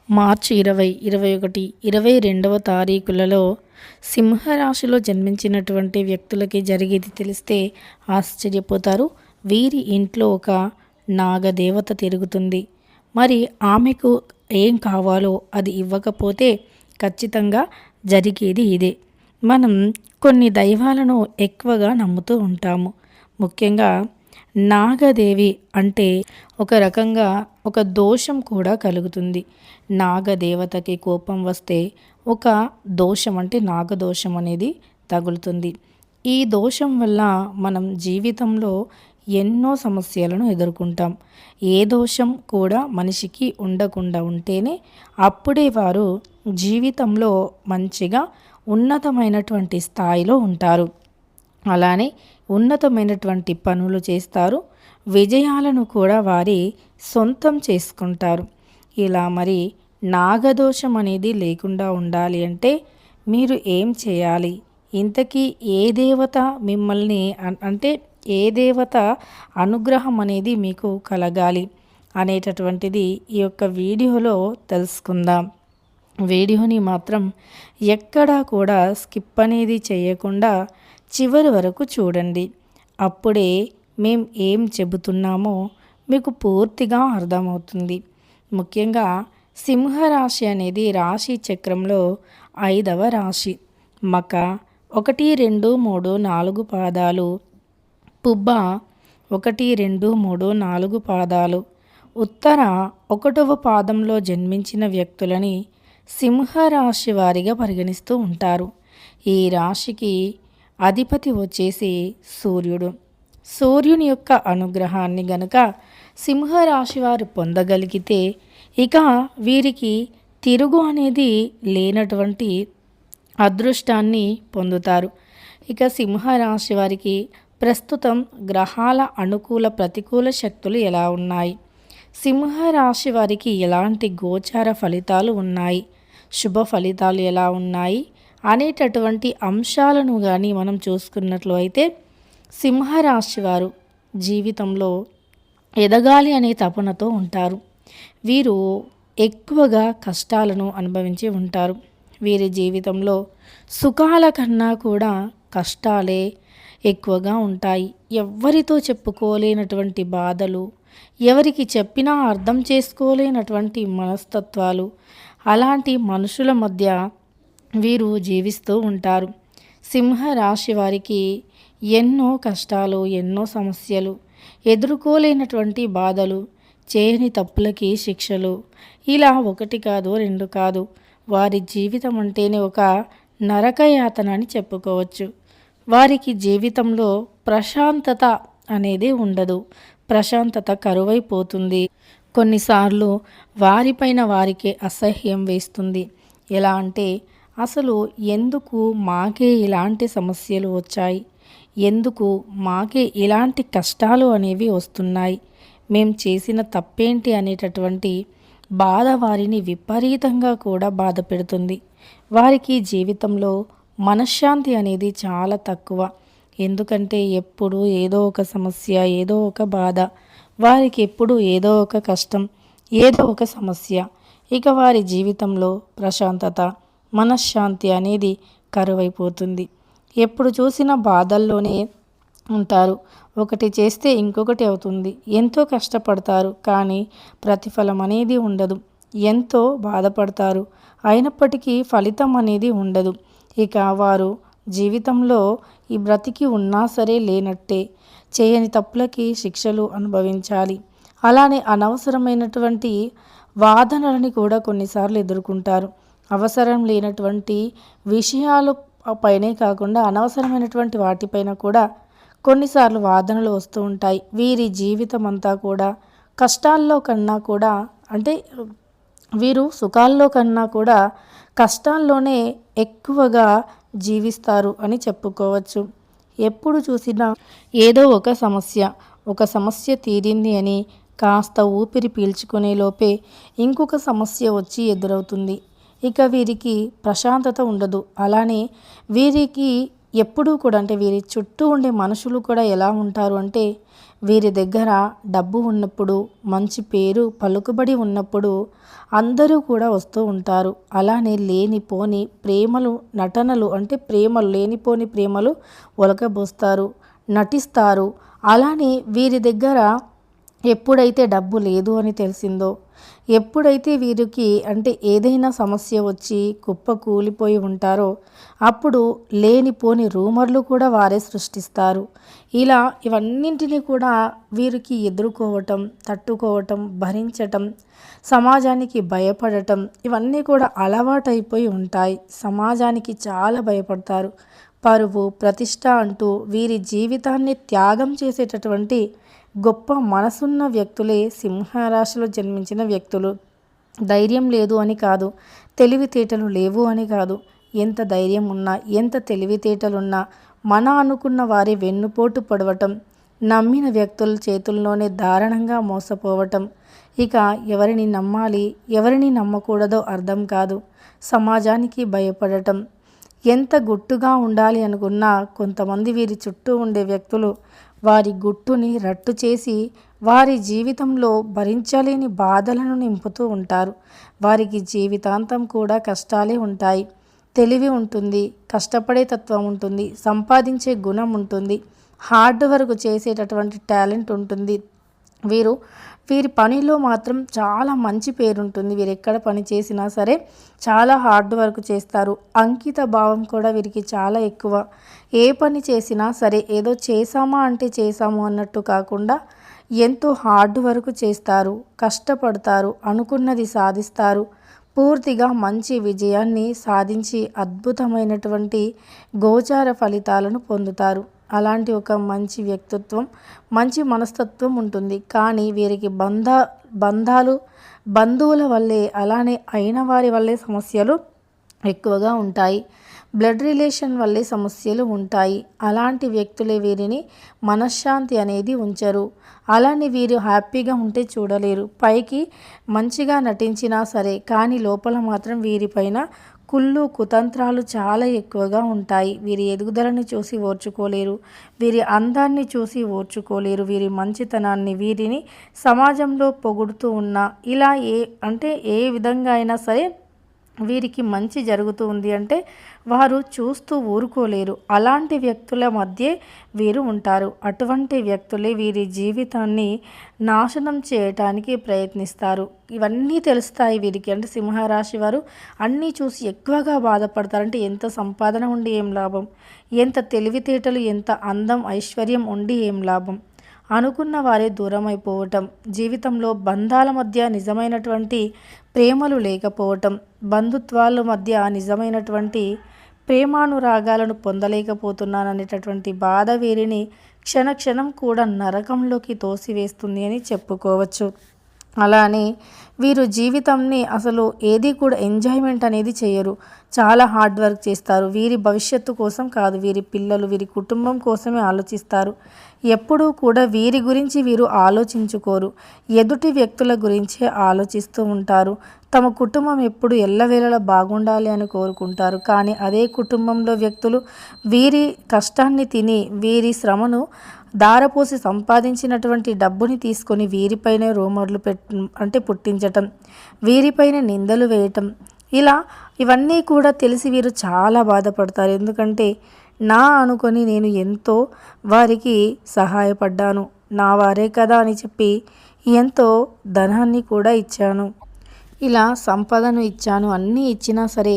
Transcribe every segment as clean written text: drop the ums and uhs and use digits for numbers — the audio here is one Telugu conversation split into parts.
మార్చి 20, 21, 22వ తారీఖులలో సింహరాశిలో జన్మించినటువంటి వ్యక్తులకి జరిగేది తెలిస్తే ఆశ్చర్యపోతారు. వీరి ఇంట్లో ఒక నాగదేవత తిరుగుతుంది. మరి ఆమెకు ఏం కావాలో అది ఇవ్వకపోతే ఖచ్చితంగా జరిగేది ఇదే. మనం కొన్ని దైవాలను ఎక్కువగా నమ్ముతూ ఉంటాము. ముఖ్యంగా నాగదేవి అంటే ఒక రకంగా ఒక దోషం కూడా కలుగుతుంది. నాగదేవతకి కోపం వస్తే ఒక దోషం అంటే నాగదోషం అనేది తగులుతుంది. ఈ దోషం వల్ల మనం జీవితంలో ఎన్నో సమస్యలను ఎదుర్కొంటాం. ఏ దోషం కూడా మనిషికి ఉండకుండా ఉంటేనే అప్పుడే వారు జీవితంలో మంచిగా ఉన్నతమైనటువంటి స్థాయిలో ఉంటారు. అలానే ఉన్నతమైనటువంటి పనులు చేస్తారు. విజయాలను కూడా వారి సొంతం చేసుకుంటారు. ఇలా మరి నాగదోషం అనేది లేకుండా ఉండాలి అంటే మీరు ఏం చేయాలి? ఇంతకీ ఏ దేవత మిమ్మల్ని అంటే ఏ దేవత అనుగ్రహం అనేది మీకు కలగాలి అనేటటువంటిది ఈ యొక్క వీడియోలో తెలుసుకుందాం. వీడియోని మాత్రం ఎక్కడా కూడా స్కిప్ అనేది చేయకుండా చివరి వరకు చూడండి. అప్పుడే మేం ఏం చెబుతున్నామో మీకు పూర్తిగా అర్థమవుతుంది. ముఖ్యంగా సింహరాశి అనేది రాశి చక్రంలో 5వ రాశి. మక 1, 2, 3, 4 పాదాలు, పుబ్బ 1, 2, 3, 4 పాదాలు, ఉత్తర 1వ పాదంలో జన్మించిన వ్యక్తులని సింహరాశి వారిగా పరిగణిస్తూ ఉంటారు. ఈ రాశికి అధిపతి వచ్చేసి సూర్యుడు. సూర్యుని యొక్క అనుగ్రహాన్ని గనుక సింహరాశి వారు పొందగలిగితే ఇక వీరికి తిరుగు అనేది లేనటువంటి అదృష్టాన్ని పొందుతారు. ఇక సింహరాశి వారికి ప్రస్తుతం గ్రహాల అనుకూల ప్రతికూల శక్తులు ఎలా ఉన్నాయి, సింహరాశి వారికి ఎలాంటి గోచార ఫలితాలు ఉన్నాయి, శుభ ఫలితాలు ఎలా ఉన్నాయి అనేటటువంటి అంశాలను కానీ మనం చూసుకున్నట్లు అయితే సింహరాశి వారు జీవితంలో ఎదగాలి అనే తపనతో ఉంటారు. వీరు ఎక్కువగా కష్టాలను అనుభవించి ఉంటారు. వీరి జీవితంలో సుఖాల కన్నా కూడా కష్టాలే ఎక్కువగా ఉంటాయి. ఎవ్వరితో చెప్పుకోలేనటువంటి బాధలు, ఎవరికి చెప్పినా అర్థం చేసుకోలేనటువంటి మనస్తత్వాలు, అలాంటి మనుషుల మధ్య వీరు జీవిస్తూ ఉంటారు. సింహరాశి వారికి ఎన్నో కష్టాలు, ఎన్నో సమస్యలు, ఎదుర్కోలేనటువంటి బాధలు, చేయని తప్పులకి శిక్షలు, ఇలా 1 కాదు 2 కాదు, వారి జీవితం అంటేనే ఒక నరకయాతన అని చెప్పుకోవచ్చు. వారికి జీవితంలో ప్రశాంతత అనేది ఉండదు. ప్రశాంతత కరువైపోతుంది. కొన్నిసార్లు వారిపైన వారికే అసహ్యం వేస్తుంది. ఎలా అంటే అసలు ఎందుకు మాకే ఇలాంటి సమస్యలు వచ్చాయి, ఎందుకు మాకే ఇలాంటి కష్టాలు అనేవి వస్తున్నాయి, మేం చేసిన తప్పేంటి అనేటటువంటి బాధ వారిని విపరీతంగా కూడా బాధ పెడుతుంది. వారికి జీవితంలో మనశ్శాంతి అనేది చాలా తక్కువ. ఎందుకంటే ఎప్పుడు ఏదో ఒక సమస్య, ఏదో ఒక బాధ, వారికి ఎప్పుడు ఏదో ఒక కష్టం, ఏదో ఒక సమస్య. ఇక వారి జీవితంలో ప్రశాంతత, మనశ్శాంతి అనేది కరువైపోతుంది. ఎప్పుడు చూసినా బాధల్లోనే ఉంటారు. ఒకటి చేస్తే ఇంకొకటి అవుతుంది. ఎంతో కష్టపడతారు కానీ ప్రతిఫలం అనేది ఉండదు. ఎంతో బాధపడతారు అయినప్పటికీ ఫలితం అనేది ఉండదు. ఇక వారు జీవితంలో ఈ బ్రతికి ఉన్నా సరే లేనట్టే, చేయని తప్పులకి శిక్షలు అనుభవించాలి. అలానే అనవసరమైనటువంటి వాదనలని కూడా కొన్నిసార్లు ఎదుర్కొంటారు. అవసరం లేనటువంటి విషయాలు పైనే కాకుండా అనవసరమైనటువంటి వాటిపైన కూడా కొన్నిసార్లు వాదనలు వస్తూ ఉంటాయి. వీరి జీవితం అంతా కూడా కష్టాల్లో కన్నా కూడా అంటే వీరు సుఖాల్లో కన్నా కూడా కష్టాల్లోనే ఎక్కువగా జీవిస్తారు అని చెప్పుకోవచ్చు. ఎప్పుడు చూసినా ఏదో ఒక సమస్య తీరింది అని కాస్త ఊపిరి పీల్చుకునే లోపే ఇంకొక సమస్య వచ్చి ఎదురవుతుంది. ఇక వీరికి ప్రశాంతత ఉండదు. అలానే వీరికి ఎప్పుడూ కూడా అంటే వీరి చుట్టూ ఉండే మనుషులు కూడా ఎలా ఉంటారు అంటే వీరి దగ్గర డబ్బు ఉన్నప్పుడు, మంచి పేరు పలుకుబడి ఉన్నప్పుడు అందరూ కూడా వస్తూ ఉంటారు. అలానే లేనిపోని ప్రేమలు నటనలు అంటే ప్రేమలు లేనిపోని ప్రేమలు ఒలకబోస్తారు, నటిస్తారు. అలానే వీరి దగ్గర ఎప్పుడైతే డబ్బు లేదు అని తెలిసిందో, ఎప్పుడైతే వీరికి అంటే ఏదైనా సమస్య వచ్చి కుప్ప కూలిపోయి ఉంటారో అప్పుడు లేనిపోని రూమర్లు కూడా వారే సృష్టిస్తారు. ఇలా ఇవన్నింటినీ కూడా వీరికి ఎదుర్కోవటం, తట్టుకోవటం, భరించటం, సమాజానికి భయపడటం ఇవన్నీ కూడా అలవాటైపోయి ఉంటాయి. సమాజానికి చాలా భయపడతారు. పరువు, ప్రతిష్ట అంటూ వీరి జీవితాన్ని త్యాగం చేసేటటువంటి గొప్ప మనసున్న వ్యక్తులే సింహరాశిలో జన్మించిన వ్యక్తులు. ధైర్యం లేదు అని కాదు, తెలివితేటలు లేవు అని కాదు. ఎంత ధైర్యం ఉన్నా, ఎంత తెలివితేటలున్నా మన అనుకున్న వారి వెన్నుపోటు పడవటం, నమ్మిన వ్యక్తుల చేతుల్లోనే దారుణంగా మోసపోవటం, ఇక ఎవరిని నమ్మాలి ఎవరిని నమ్మకూడదో అర్థం కాదు. సమాజానికి భయపడటం, ఎంత గుట్టుగా ఉండాలి అనుకున్నా కొంతమంది వీరి చుట్టూ ఉండే వ్యక్తులు వారి గుట్టుని రట్టు చేసి వారి జీవితంలో భరించలేని బాధలను నింపుతూ ఉంటారు. వారికి జీవితాంతం కూడా కష్టాలే ఉంటాయి. తెలివి ఉంటుంది, కష్టపడే తత్వం ఉంటుంది, సంపాదించే గుణం ఉంటుంది, హార్డ్ వర్క్ చేసేటటువంటి టాలెంట్ ఉంటుంది. వీరి పనిలో మాత్రం చాలా మంచి పేరుంటుంది. వీరు ఎక్కడ పని చేసినా సరే చాలా హార్డ్ వర్క్ చేస్తారు. అంకిత భావం కూడా వీరికి చాలా ఎక్కువ. ఏ పని చేసినా సరే ఏదో చేశామా అంటే చేశాము అన్నట్టు కాకుండా ఎంతో హార్డ్ వర్క్ చేస్తారు, కష్టపడతారు, అనుకున్నది సాధిస్తారు. పూర్తిగా మంచి విజయాన్ని సాధించి అద్భుతమైనటువంటి గోచార ఫలితాలను పొందుతారు. అలాంటి ఒక మంచి వ్యక్తిత్వం, మంచి మనస్తత్వం ఉంటుంది. కానీ వీరికి బంధువుల వల్లే అలానే అయిన వారి వల్లే సమస్యలు ఎక్కువగా ఉంటాయి. బ్లడ్ రిలేషన్ వల్లే సమస్యలు ఉంటాయి. అలాంటి వ్యక్తులే వీరిని మనశ్శాంతి అనేది ఉంచరు. అలానే వీరు హ్యాపీగా ఉంటే చూడలేరు. పైకి మంచిగా నటించినా సరే కానీ లోపల మాత్రం వీరిపైన కుళ్ళు కుతంత్రాలు చాలా ఎక్కువగా ఉంటాయి. వీరి ఎదుగుదలను చూసి ఓర్చుకోలేరు, వీరి అందాన్ని చూసి ఓర్చుకోలేరు, వీరి మంచితనాన్ని, వీరిని సమాజంలో పొగుడుతూ ఉన్నా ఇలా ఏ విధంగా అయినా సరే వీరికి మంచి జరుగుతుంది అంటే వారు చూస్తూ ఊరుకోలేరు. అలాంటి వ్యక్తుల మధ్య వీరు ఉంటారు. అటువంటి వ్యక్తులే వీరి జీవితాన్ని నాశనం చేయటానికి ప్రయత్నిస్తారు. ఇవన్నీ తెలుస్తాయి వీరికి. అంటే సింహరాశి వారు అన్నీ చూసి ఎక్కువగా బాధపడతారు. అంటే ఎంత సంపాదన ఉండి ఏం లాభం, ఎంత తెలివితేటలు, ఎంత అందం ఐశ్వర్యం ఉండి ఏం లాభం, అనుకున్న వారే దూరం అయిపోవటం, జీవితంలో బంధాల మధ్య నిజమైనటువంటి ప్రేమలు లేకపోవటం, బంధుత్వాల మధ్య నిజమైనటువంటి ప్రేమానురాగాలను పొందలేకపోతున్నాననేటటువంటి బాధ వీరిని క్షణక్షణం కూడా నరకంలోకి తోసివేస్తుంది అని చెప్పుకోవచ్చు. అలానే వీరు జీవితంని అసలు ఏది కూడా ఎంజాయ్మెంట్ అనేది చేయరు. చాలా హార్డ్ వర్క్ చేస్తారు. వీరి భవిష్యత్తు కోసం కాదు, వీరి పిల్లలు, వీరి కుటుంబం కోసమే ఆలోచిస్తారు. ఎప్పుడూ కూడా వీరి గురించి వీరు ఆలోచించుకోరు. ఎదుటి వ్యక్తుల గురించే ఆలోచిస్తూ ఉంటారు. తమ కుటుంబం ఎప్పుడు ఎల్లవేళలా బాగుండాలి అని కోరుకుంటారు. కానీ అదే కుటుంబంలో వ్యక్తులు వీరి కష్టాన్ని తిని వీరి శ్రమను దారపోసి సంపాదించినటువంటి డబ్బుని తీసుకొని వీరిపైనే రూమర్లు పుట్టించటం, వీరిపైన నిందలు వేయటం, ఇవన్నీ కూడా తెలిసి వీరు చాలా బాధపడతారు. ఎందుకంటే నా అనుకొని నేను ఎంతో వారికి సహాయపడ్డాను, నా వారే కదా అని చెప్పి ఎంతో ధనాన్ని కూడా ఇచ్చాను, ఇలా సంపదను ఇచ్చాను, అన్నీ ఇచ్చినా సరే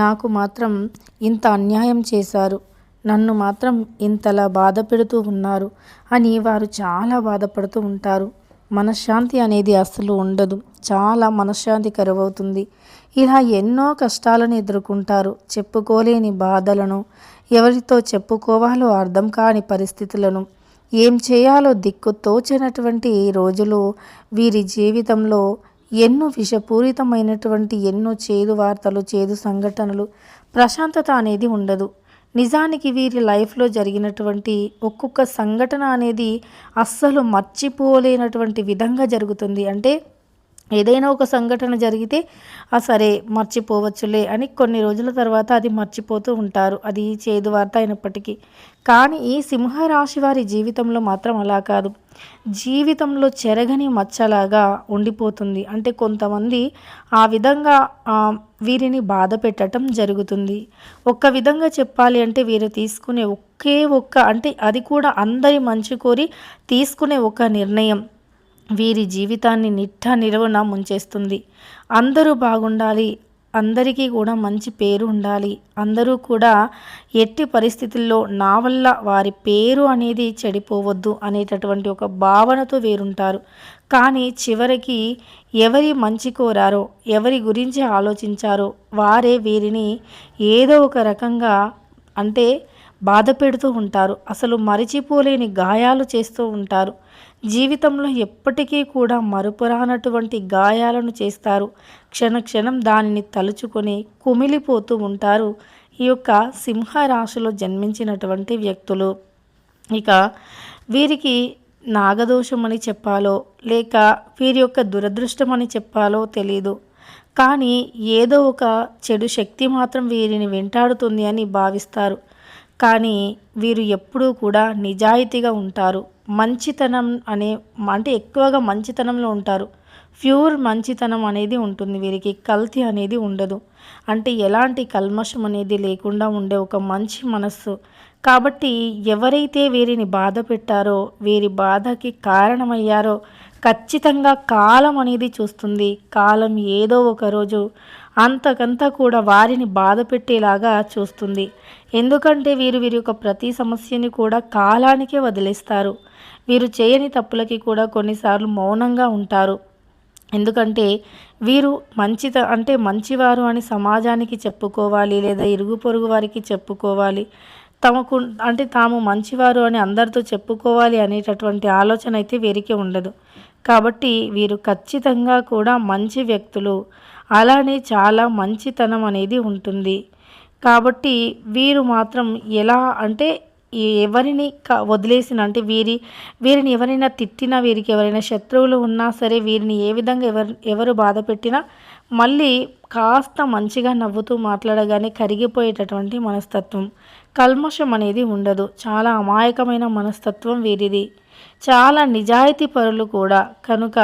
నాకు మాత్రం ఇంత అన్యాయం చేశారు, నన్ను మాత్రం ఇంతలా బాధ పెడుతూ ఉన్నారు అని వారు చాలా బాధపడుతూ ఉంటారు. మనశ్శాంతి అనేది అస్సలు ఉండదు. చాలా మనశ్శాంతి కరువవుతుంది. ఇలా ఎన్నో కష్టాలను ఎదుర్కొంటారు. చెప్పుకోలేని బాధలను, ఎవరితో చెప్పుకోవాలో అర్థం కాని పరిస్థితులను, ఏం చేయాలో దిక్కు తోచనటువంటి రోజులు వీరి జీవితంలో ఎన్నో విషపూరితమైనటువంటి ఎన్నో చేదు వార్తలు, చేదు సంఘటనలు, ప్రశాంతత అనేది ఉండదు. నిజానికి వీరి లైఫ్లో జరిగినటువంటి ఒక్కొక్క సంఘటన అనేది అస్సలు మర్చిపోలేనటువంటి విధంగా జరుగుతుంది. అంటే ఏదైనా ఒక సంఘటన జరిగితే సరే మర్చిపోవచ్చులే అని కొన్ని రోజుల తర్వాత అది మర్చిపోతూ ఉంటారు, అది చేదు వార్త అయినప్పటికీ. కానీ ఈ సింహరాశి వారి జీవితంలో మాత్రం అలా కాదు, జీవితంలో చెరగని మచ్చలాగా ఉండిపోతుంది. అంటే కొంతమంది ఆ విధంగా వీరిని బాధ పెట్టడం జరుగుతుంది. ఒక్క విధంగా చెప్పాలి అంటే వీరు తీసుకునే అంటే అది కూడా అందరి మంచి కోరి తీసుకునే ఒక నిర్ణయం వీరి జీవితాన్ని నిలువున ముంచేస్తుంది. అందరూ బాగుండాలి, అందరికీ కూడా మంచి పేరు ఉండాలి, అందరూ కూడా ఎట్టి పరిస్థితుల్లో నా వల్ల వారి పేరు అనేది చెడిపోవద్దు అనేటటువంటి ఒక భావనతో వీరుంటారు. కానీ చివరికి ఎవరి మంచి కోరారో, ఎవరి గురించి ఆలోచించారో వారే వీరిని ఏదో ఒక రకంగా అంటే బాధ పెడుతూ ఉంటారు. అసలు మరిచిపోలేని గాయాలు చేస్తూ ఉంటారు. జీవితంలో ఎప్పటికీ కూడా మరుపురానటువంటి గాయాలను చేస్తారు. క్షణక్షణం దానిని తలుచుకొని కుమిలిపోతూ ఉంటారు ఈ యొక్క సింహరాశిలో జన్మించినటువంటి వ్యక్తులు. ఇక వీరికి నాగదోషం అని చెప్పాలో లేక వీరి యొక్క దురదృష్టం అని చెప్పాలో తెలీదు. కానీ ఏదో ఒక చెడు శక్తి మాత్రం వీరిని వెంటాడుతుంది అని భావిస్తారు. కానీ వీరు ఎప్పుడూ కూడా నిజాయితీగా ఉంటారు. మంచితనం అంటే ఎక్కువగా మంచితనంలో ఉంటారు. ప్యూర్ మంచితనం అనేది ఉంటుంది వీరికి, కల్తీ అనేది ఉండదు. అంటే ఎలాంటి కల్మషం అనేది లేకుండా ఉండే ఒక మంచి మనస్సు. కాబట్టి ఎవరైతే వీరిని బాధ పెట్టారో, వీరి బాధకి కారణమయ్యారో ఖచ్చితంగా కాలం అనేది చూస్తుంది. కాలం ఏదో ఒక రోజు అంతకంతా కూడా వారిని బాధ పెట్టేలాగా చూస్తుంది. ఎందుకంటే వీరి యొక్క ప్రతి సమస్యని కూడా కాలానికే వదిలేస్తారు. వీరు చేయని తప్పులకి కూడా కొన్నిసార్లు మౌనంగా ఉంటారు. ఎందుకంటే వీరు అంటే మంచివారు అని సమాజానికి చెప్పుకోవాలి, లేదా ఇరుగు పొరుగు వారికి చెప్పుకోవాలి, అంటే తాము మంచివారు అని అందరితో చెప్పుకోవాలి అనేటటువంటి ఆలోచన అయితే వీరికి ఉండదు. కాబట్టి వీరు ఖచ్చితంగా కూడా మంచి వ్యక్తులు, అలానే చాలా మంచితనం అనేది ఉంటుంది. కాబట్టి వీరు మాత్రం ఎలా అంటే ఎవరిని వదిలేసిన అంటే వీరిని ఎవరైనా తిట్టినా, వీరికి ఎవరైనా శత్రువులు ఉన్నా సరే, వీరిని ఏ విధంగా ఎవరు బాధ పెట్టినా మళ్ళీ కాస్త మంచిగా నవ్వుతూ మాట్లాడగానే కరిగిపోయేటటువంటి మనస్తత్వం, కల్మషం అనేది ఉండదు. చాలా అమాయకమైన మనస్తత్వం వీరిది. చాలా నిజాయితీ పరులు కూడా. కనుక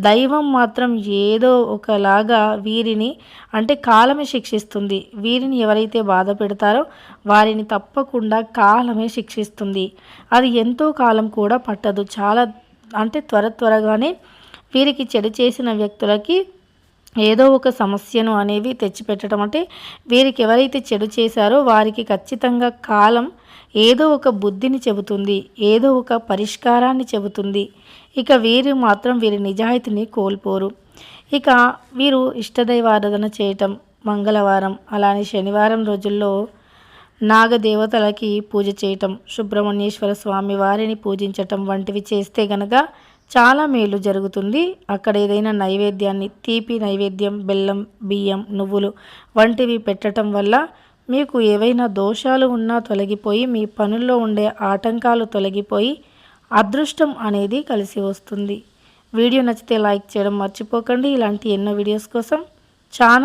దైవం మాత్రం ఏదో ఒకలాగా వీరిని అంటే కాలమే శిక్షిస్తుంది. వీరిని ఎవరైతే బాధ పెడతారో వారిని తప్పకుండా కాలమే శిక్షిస్తుంది. అది ఎంతో కాలం కూడా పట్టదు. చాలా అంటే త్వరగానే వీరికి చెడు చేసిన వ్యక్తులకి ఏదో ఒక సమస్యను అనేవి తెచ్చిపెట్టడం, అంటే వీరికి ఎవరైతే చెడు చేశారో వారికి ఖచ్చితంగా కాలం ఏదో ఒక బుద్ధిని చెబుతుంది, ఏదో ఒక పరిష్కారాన్ని చెబుతుంది. ఇక వీరు మాత్రం వీరి నిజాయితీని కోల్పోరు. ఇక వీరు ఇష్టదైవారాధన చేయటం, మంగళవారం అలానే శనివారం రోజుల్లో నాగదేవతలకి పూజ చేయటం, సుబ్రహ్మణ్యేశ్వర స్వామి వారిని పూజించటం వంటివి చేస్తే గనక చాలా మేలు జరుగుతుంది. అక్కడ ఏదైనా నైవేద్యాన్ని, తీపి నైవేద్యం, బెల్లం, బియ్యం, నువ్వులు వంటివి పెట్టడం వల్ల మీకు ఏవైనా దోషాలు ఉన్నా తొలగిపోయి, మీ పనుల్లో ఉండే ఆటంకాలు తొలగిపోయి అదృష్టం అనేది కలిసి వస్తుంది. వీడియో నచ్చితే లైక్ చేయడం మర్చిపోకండి. ఇలాంటి ఎన్నో వీడియోస్ కోసం ఛానల్